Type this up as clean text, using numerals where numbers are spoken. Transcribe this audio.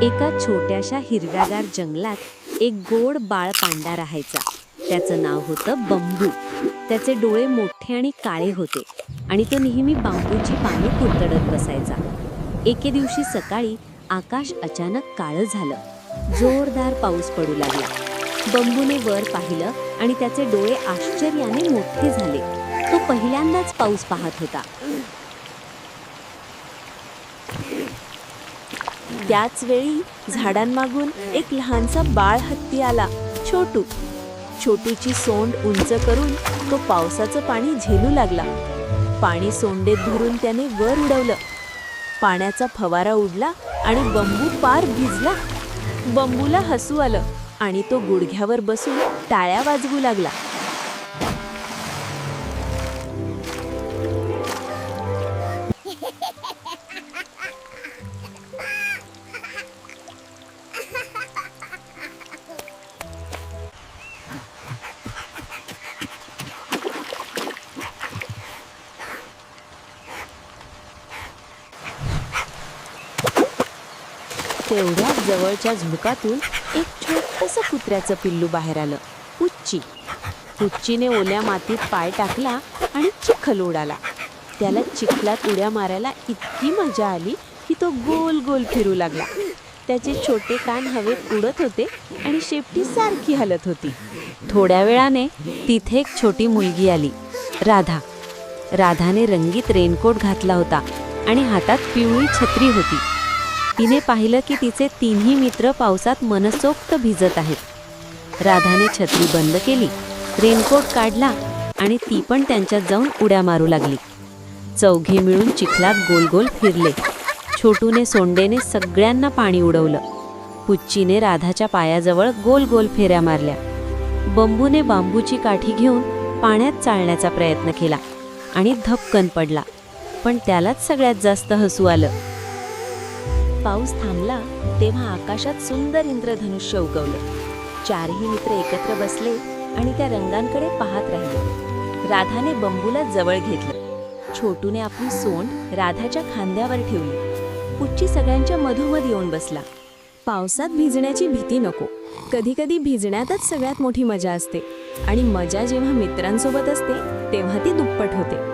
एका छोट्याशा हिरव्यागार जंगलात एक गोड बाळ पांडा राहायचा. त्याचं नाव होतं बंबू. त्याचे डोळे मोठे आणि काळे होते आणि तो नेहमी बांबूची पाने कुरतडत बसायचा. एके दिवशी सकाळी आकाश अचानक काळं झालं. जोरदार पाऊस पडू लागला. बंबूने वर पाहिलं आणि त्याचे डोळे आश्चर्याने मोठे झाले. तो पहिल्यांदाच पाऊस पाहत होता. त्याच वेळी झाडांमागून एक लहानसा बाळ हत्ती आला. छोटूची सोंड उंच करून तो पावसाचं पाणी झेलू लागला. पाणी सोंडेत धरून त्याने वर उडवलं. पाण्याचा फवारा उडला आणि बंबू पार भिजला. बंबूला हसू आलं आणि तो गुडघ्यावर बसून टाळ्या वाजवू लागला. तेवढ्याच जवळच्या झुडपातून एक छोटंसं कुत्र्याचं पिल्लू बाहेर आलं. पुच्चीने ओल्या मातीत पाय टाकला आणि चिखल उडाला. त्याला चिखलात उड्या मारायला इतकी मजा आली की तो गोल गोल फिरू लागला. त्याचे छोटे कान हवेत उडत होते आणि शेपटी सारखी हलत होती. थोड्या वेळाने तिथे एक छोटी मुलगी आली, राधा. राधाने रंगीत रेनकोट घातला होता आणि हातात पिवळी छत्री होती. तिने पाहिलं की तिचे तिन्ही मित्र पावसात मनसोक्त भिजत आहेत. राधाने छत्री बंद केली, रेनकोट काढला आणि ती पण त्यांच्यात जाऊन उड्या मारू लागली. चौघे मिळून चिखलात गोल गोल फिरले. छोटूने सोंडेने सगळ्यांना पाणी उडवलं. पुच्चीने राधाच्या पायाजवळ गोल गोल फेऱ्या मारल्या. बंबूने बांबूची काठी घेऊन पाण्यात चालण्याचा प्रयत्न केला आणि धपकन पडला. पण त्यालाच सगळ्यात जास्त हसू आलं. पाऊस थांबला तेव्हा आकाशात सुंदर इंद्रधनुष्य उगवलं. चारही मित्र एकत्र बसले आणि त्या रंगांकडे पाहत राहिले. राधाने बंबूला जवळ घेतलं. छोटूने आपली सोंड राधाच्या खांद्यावर ठेवली. पुच्ची सगळ्यांच्या मधोमध येऊन बसला. पावसात भिजण्याची भीती नको. कधी कधी भिजण्यातच सगळ्यात मोठी मजा असते आणि मजा जेव्हा मित्रांसोबत असते तेव्हा ती दुप्पट होते.